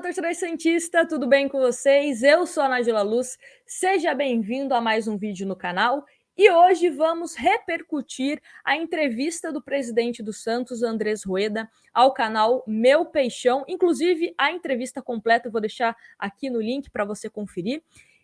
Fala, torcedor santista, tudo bem com vocês? Eu sou a Nájila Luz, seja bem-vindo a mais um vídeo no canal. E hoje vamos repercutir a entrevista do presidente do Santos, Andrés Rueda, ao canal Meu Peixão. Inclusive, a entrevista completa eu vou deixar aqui no link para você conferir.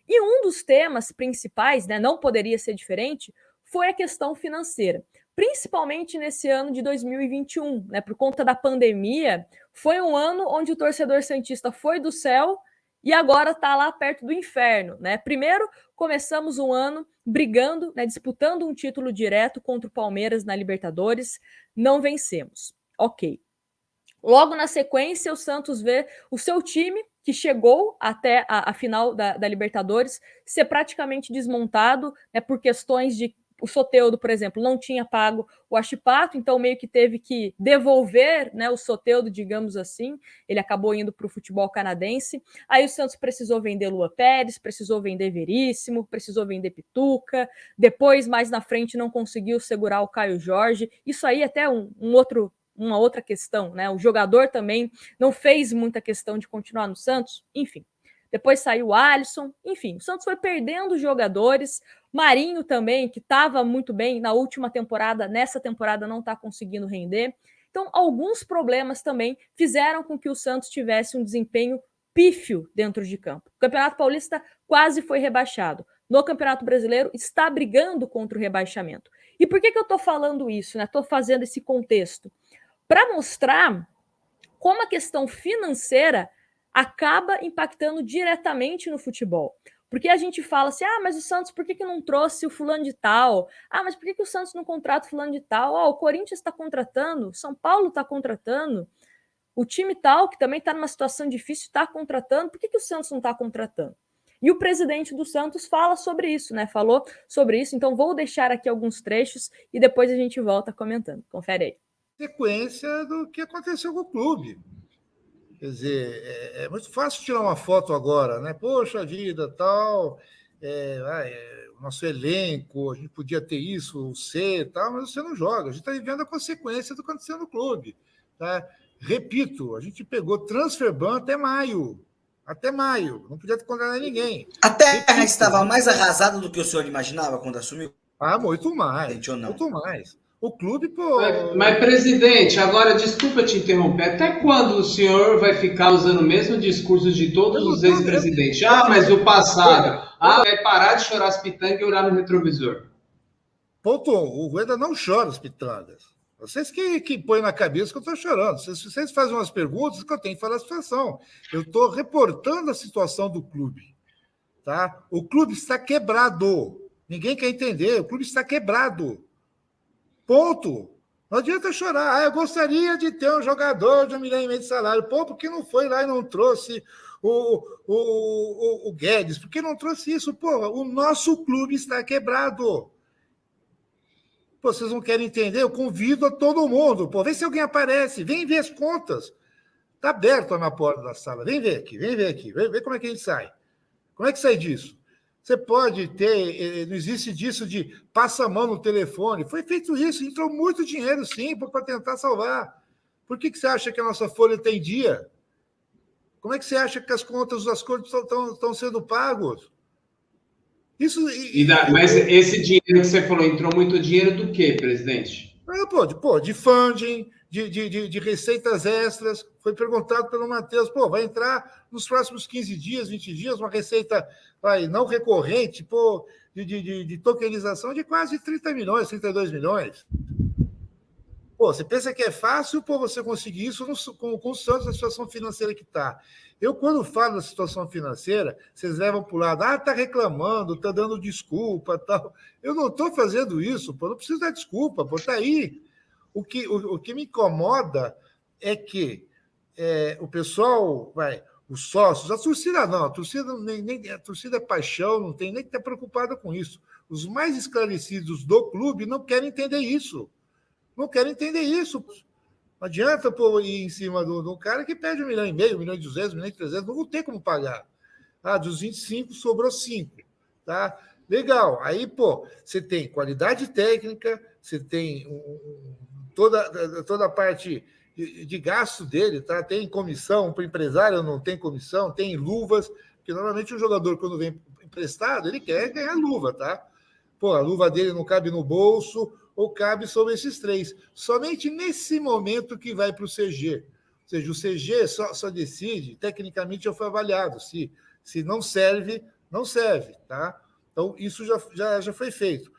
E um dos temas principais, não poderia ser diferente, foi a questão financeira. Principalmente nesse ano de 2021, por conta da pandemia, foi um ano onde o torcedor santista foi do céu e agora está lá perto do inferno, Primeiro, começamos um ano brigando, disputando um título direto contra o Palmeiras na Libertadores, não vencemos. Ok. Logo na sequência, o Santos vê o seu time, que chegou até a final da Libertadores, ser praticamente desmontado, por questões de o Soteldo, por exemplo, não tinha pago o Achipato, então meio que teve que devolver, o Soteldo, digamos assim. Ele acabou indo para o futebol canadense. Aí o Santos precisou vender Lua Pérez, precisou vender Veríssimo, precisou vender Pituca. Depois, mais na frente, não conseguiu segurar o Caio Jorge. Isso aí até uma outra questão, O jogador também não fez muita questão de continuar no Santos, enfim. Depois saiu o Alisson, enfim, o Santos foi perdendo jogadores. Marinho também, que estava muito bem na última temporada, nessa temporada não está conseguindo render. Então, alguns problemas também fizeram com que o Santos tivesse um desempenho pífio dentro de campo. O Campeonato Paulista quase foi rebaixado. No Campeonato Brasileiro está brigando contra o rebaixamento. E por que eu estou falando isso? Estou fazendo esse contexto para mostrar como a questão financeira acaba impactando diretamente no futebol. Porque a gente fala assim, mas o Santos, por que não trouxe o fulano de tal? Mas por que o Santos não contrata o fulano de tal? O Corinthians está contratando, o São Paulo está contratando, o time tal, que também está numa situação difícil, está contratando, por que o Santos não está contratando? E o presidente do Santos fala sobre isso, Falou sobre isso, então vou deixar aqui alguns trechos e depois a gente volta comentando. Confere aí. Sequência do que aconteceu com o clube. Quer dizer, é muito fácil tirar uma foto agora, Poxa vida, tal, o nosso elenco, a gente podia ter isso, o C, tal, mas você não joga. A gente está vivendo a consequência do que aconteceu no clube. Tá? Repito, a gente pegou transfer ban até maio. Até maio. Não podia contratar ninguém. A terra estava mais arrasada do que o senhor imaginava quando assumiu? Muito mais. Muito mais. O clube, Mas, presidente, agora, desculpa te interromper, até quando o senhor vai ficar usando o mesmo discurso de todos os ex-presidentes? Mas o passado. Vai parar de chorar as pitangas e olhar no retrovisor. Ponto 1. O Rueda não chora as pitangas. Vocês que põem na cabeça que eu estou chorando. Vocês fazem umas perguntas que eu tenho que falar a situação. Eu estou reportando a situação do clube. Tá? O clube está quebrado. Ninguém quer entender. O clube está quebrado. Ponto. Não adianta chorar. Eu gostaria de ter um jogador de 1,5 milhão de salário. Por que não foi lá e não trouxe o Guedes? Por que não trouxe isso? O nosso clube está quebrado. Vocês não querem entender? Eu convido a todo mundo. Vê se alguém aparece. Vem ver as contas. Está aberto na porta da sala. Vem ver aqui. Vem ver como é que a gente sai. Como é que sai disso? Você pode ter, não existe disso de passa a mão no telefone. Foi feito isso, entrou muito dinheiro, sim, para tentar salvar. Por que você acha que a nossa folha tem dia? Como é que você acha que as contas das cores estão sendo pagos? Isso. Mas esse dinheiro que você falou, entrou muito dinheiro do quê, presidente? De funding, de receitas extras. Foi perguntado pelo Matheus, vai entrar nos próximos 15 dias, 20 dias, uma receita não recorrente, de tokenização de quase 30 milhões, 32 milhões. Você pensa que é fácil você conseguir isso com o Santos na situação financeira que está? Eu, quando falo da situação financeira, vocês levam para o lado, está reclamando, está dando desculpa, tal. Eu não estou fazendo isso, não preciso dar desculpa, está aí. O que me incomoda é que o pessoal, os sócios, a torcida não, a torcida é paixão, não tem nem que estar preocupada com isso. Os mais esclarecidos do clube não querem entender isso. Não querem entender isso. Não adianta ir em cima do cara que pede 1,5 milhão, 1,2 milhão, 1,3 milhão, não vou ter como pagar. Dos 25, sobrou 5. Tá? Legal. Aí, você tem qualidade técnica, você tem toda a parte de gasto dele, tá? Tem comissão para o empresário, não tem comissão, tem luvas, porque normalmente o jogador, quando vem emprestado, ele quer ganhar luva, tá? Pô, a luva dele não cabe no bolso ou cabe sobre esses 3. Somente nesse momento que vai para o CG. Ou seja, o CG só decide, tecnicamente já foi avaliado, se não serve, não serve, tá? Então, isso já foi feito.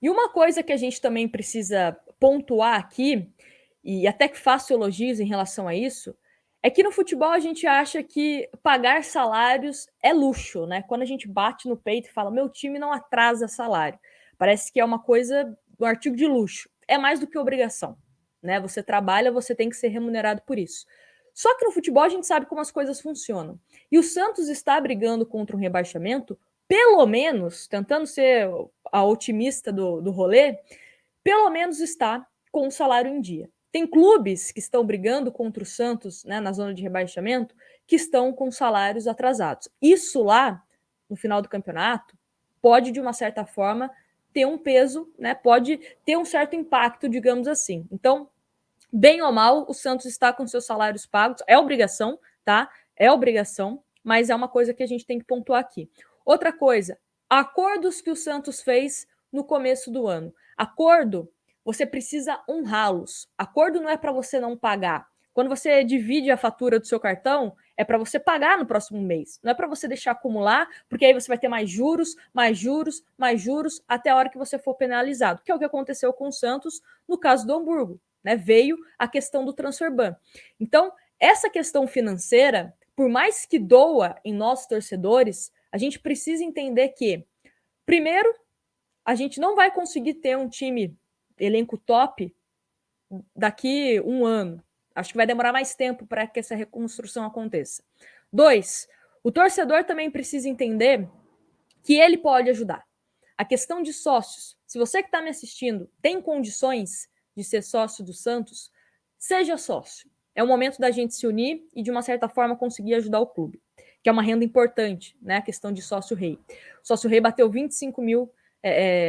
E uma coisa que a gente também precisa pontuar aqui, e até que faço elogios em relação a isso, é que no futebol a gente acha que pagar salários é luxo, né? Quando a gente bate no peito e fala, meu time não atrasa salário. Parece que é uma coisa, um artigo de luxo. É mais do que obrigação, né? Você trabalha, você tem que ser remunerado por isso. Só que no futebol a gente sabe como as coisas funcionam. E o Santos está brigando contra um rebaixamento, pelo menos, tentando ser a otimista do rolê, pelo menos está com o salário em dia. Tem clubes que estão brigando contra o Santos, né, na zona de rebaixamento, que estão com salários atrasados. Isso lá, no final do campeonato, pode, de uma certa forma, ter um peso, né, pode ter um certo impacto, digamos assim. Então, bem ou mal, o Santos está com seus salários pagos. É obrigação, tá? É obrigação, mas é uma coisa que a gente tem que pontuar aqui. Outra coisa, acordos que o Santos fez no começo do ano. Acordo, você precisa honrá-los. Acordo não é para você não pagar. Quando você divide a fatura do seu cartão, é para você pagar no próximo mês. Não é para você deixar acumular, porque aí você vai ter mais juros, mais juros, mais juros, até a hora que você for penalizado, que é o que aconteceu com o Santos no caso do Hamburgo. Né, veio a questão do transfer ban. Então, essa questão financeira, por mais que doa em nós torcedores, a gente precisa entender que, primeiro, a gente não vai conseguir ter um time elenco top daqui um ano. Acho que vai demorar mais tempo para que essa reconstrução aconteça. 2, o torcedor também precisa entender que ele pode ajudar. A questão de sócios. Se você que está me assistindo tem condições de ser sócio do Santos, seja sócio. É o momento da gente se unir e, de uma certa forma, conseguir ajudar o clube, que é uma renda importante, né? A questão de sócio-rei. O sócio-rei bateu 25 mil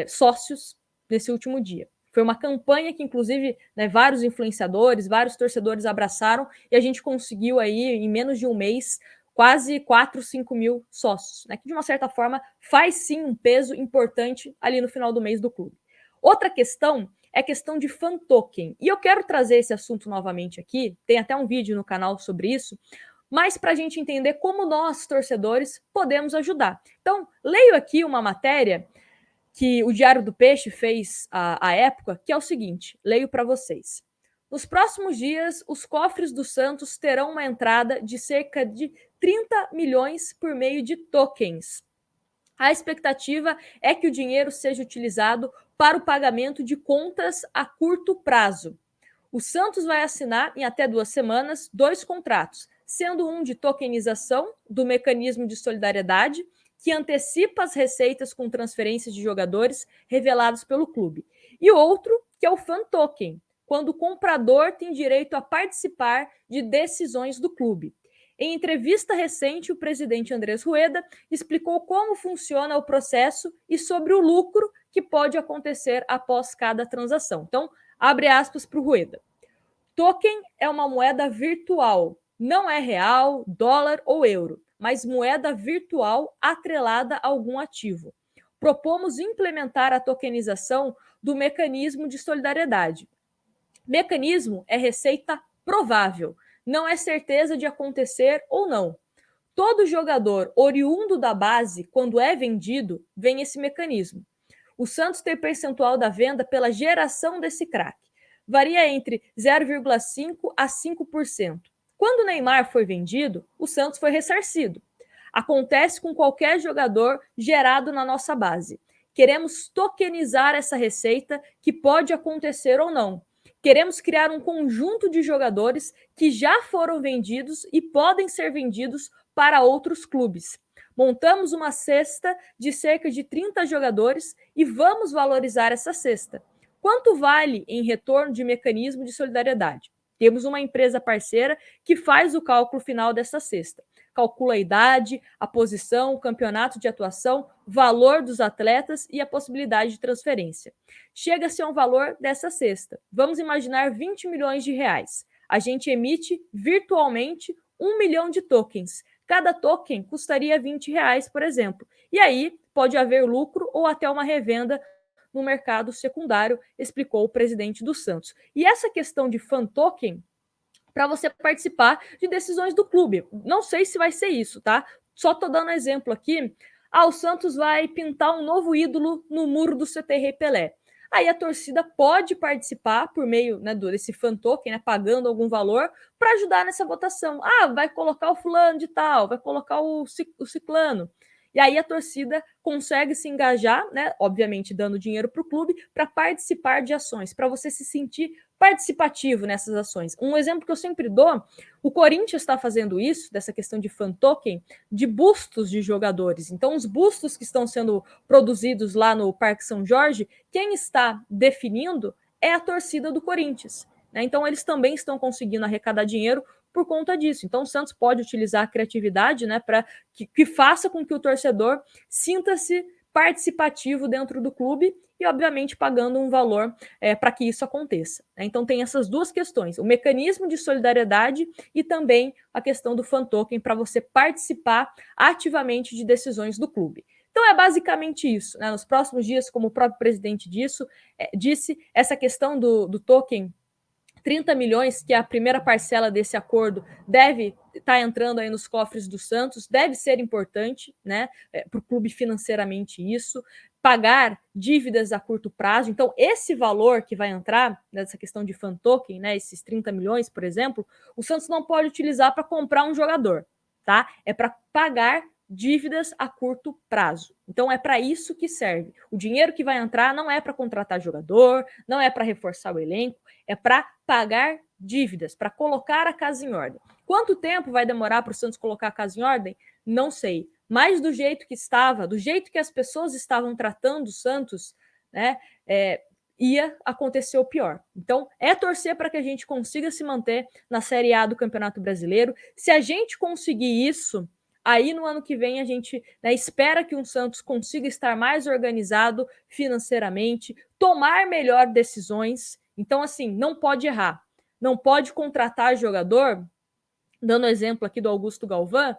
sócios nesse último dia. Foi uma campanha que, inclusive, né, vários influenciadores, vários torcedores abraçaram e a gente conseguiu aí, em menos de um mês, quase 4, 5 mil sócios, né? Que, de uma certa forma, faz sim um peso importante ali no final do mês do clube. Outra questão é questão de fan token. E eu quero trazer esse assunto novamente aqui, tem até um vídeo no canal sobre isso, mas para a gente entender como nós, torcedores, podemos ajudar. Então, leio aqui uma matéria que o Diário do Peixe fez à época, que é o seguinte, leio para vocês. Nos próximos dias, os cofres do Santos terão uma entrada de cerca de 30 milhões por meio de tokens. A expectativa é que o dinheiro seja utilizado para o pagamento de contas a curto prazo. O Santos vai assinar, em até 2 semanas, 2 contratos, sendo um de tokenização do mecanismo de solidariedade, que antecipa as receitas com transferências de jogadores revelados pelo clube, e outro, que é o Fan Token, quando o comprador tem direito a participar de decisões do clube. Em entrevista recente, o presidente Andrés Rueda explicou como funciona o processo e sobre o lucro que pode acontecer após cada transação. Então, abre aspas para o Rueda. Token é uma moeda virtual, não é real, dólar ou euro, mas moeda virtual atrelada a algum ativo. Propomos implementar a tokenização do mecanismo de solidariedade. Mecanismo é receita provável, não é certeza de acontecer ou não. Todo jogador oriundo da base, quando é vendido, vem esse mecanismo. O Santos tem percentual da venda pela geração desse craque. Varia entre 0,5% a 5%. Quando o Neymar foi vendido, o Santos foi ressarcido. Acontece com qualquer jogador gerado na nossa base. Queremos tokenizar essa receita, que pode acontecer ou não. Queremos criar um conjunto de jogadores que já foram vendidos e podem ser vendidos para outros clubes. Montamos uma cesta de cerca de 30 jogadores e vamos valorizar essa cesta. Quanto vale em retorno de mecanismo de solidariedade? Temos uma empresa parceira que faz o cálculo final dessa cesta. Calcula a idade, a posição, o campeonato de atuação, valor dos atletas e a possibilidade de transferência. Chega-se a um valor dessa cesta. Vamos imaginar 20 milhões de reais. a gente emite virtualmente 1 milhão de tokens. Cada token custaria R$20, por exemplo. E aí pode haver lucro ou até uma revenda no mercado secundário, explicou o presidente do Santos. E essa questão de fan token, para você participar de decisões do clube. Não sei se vai ser isso, tá? Só tô dando exemplo aqui. O Santos vai pintar um novo ídolo no muro do CT Rei Pelé. Aí a torcida pode participar por meio, né, desse fan token, né, pagando algum valor para ajudar nessa votação. Vai colocar o fulano de tal, vai colocar o ciclano. E aí a torcida consegue se engajar, né, obviamente dando dinheiro para o clube, para participar de ações, para você se sentir participativo nessas ações. Um exemplo que eu sempre dou, o Corinthians está fazendo isso, dessa questão de fan token, de bustos de jogadores. Então, os bustos que estão sendo produzidos lá no Parque São Jorge, quem está definindo é a torcida do Corinthians, né? Então, eles também estão conseguindo arrecadar dinheiro por conta disso. Então, o Santos pode utilizar a criatividade, né, para que faça com que o torcedor sinta-se participativo dentro do clube e, obviamente, pagando um valor para que isso aconteça. Então, tem essas duas questões, o mecanismo de solidariedade e também a questão do fan token para você participar ativamente de decisões do clube. Então, é basicamente isso, né? Nos próximos dias, como o próprio presidente disse, essa questão do token 30 milhões, que é a primeira parcela desse acordo, deve estar entrando aí nos cofres do Santos, deve ser importante, né, para o clube financeiramente isso, pagar dívidas a curto prazo. Então, esse valor que vai entrar nessa questão de fan token, né, esses 30 milhões, por exemplo, o Santos não pode utilizar para comprar um jogador, tá? É para pagar dívidas a curto prazo. Então, é para isso que serve. O dinheiro que vai entrar não é para contratar jogador, não é para reforçar o elenco, é para pagar dívidas, para colocar a casa em ordem. Quanto tempo vai demorar para o Santos colocar a casa em ordem? Não sei. Mas do jeito que estava, do jeito que as pessoas estavam tratando o Santos, né, ia acontecer o pior. Então, é torcer para que a gente consiga se manter na Série A do Campeonato Brasileiro. Se a gente conseguir isso, aí no ano que vem a gente, né, espera que o Santos consiga estar mais organizado financeiramente, tomar melhor decisões. Então, assim, não pode errar. Não pode contratar jogador, dando exemplo aqui do Augusto Galvão,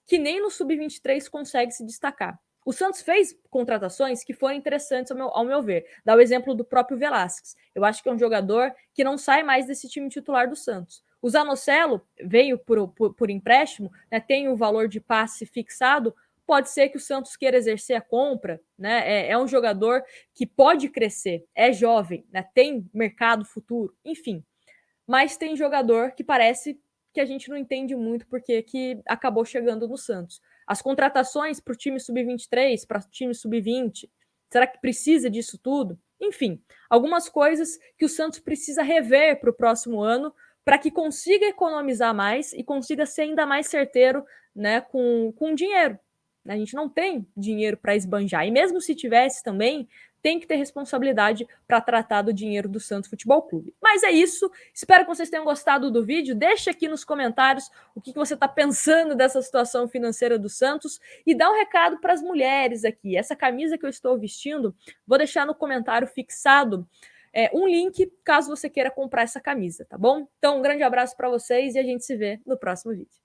que nem no Sub-23 consegue se destacar. O Santos fez contratações que foram interessantes ao meu ver. Dá o exemplo do próprio Velasquez. Eu acho que é um jogador que não sai mais desse time titular do Santos. O Zanocelo veio por empréstimo, né, tem o valor de passe fixado, pode ser que o Santos queira exercer a compra, né? É um jogador que pode crescer, é jovem, né, tem mercado futuro, enfim. Mas tem jogador que parece que a gente não entende muito porque que acabou chegando no Santos. As contratações para o time sub-23, para o time sub-20, será que precisa disso tudo? Enfim, algumas coisas que o Santos precisa rever para o próximo ano para que consiga economizar mais e consiga ser ainda mais certeiro, né, com dinheiro. A gente não tem dinheiro para esbanjar. E mesmo se tivesse também, tem que ter responsabilidade para tratar do dinheiro do Santos Futebol Clube. Mas é isso. Espero que vocês tenham gostado do vídeo. Deixa aqui nos comentários o que você está pensando dessa situação financeira do Santos e dá um recado para as mulheres aqui. Essa camisa que eu estou vestindo, vou deixar no comentário fixado um link caso você queira comprar essa camisa, tá bom? Então, um grande abraço para vocês e a gente se vê no próximo vídeo.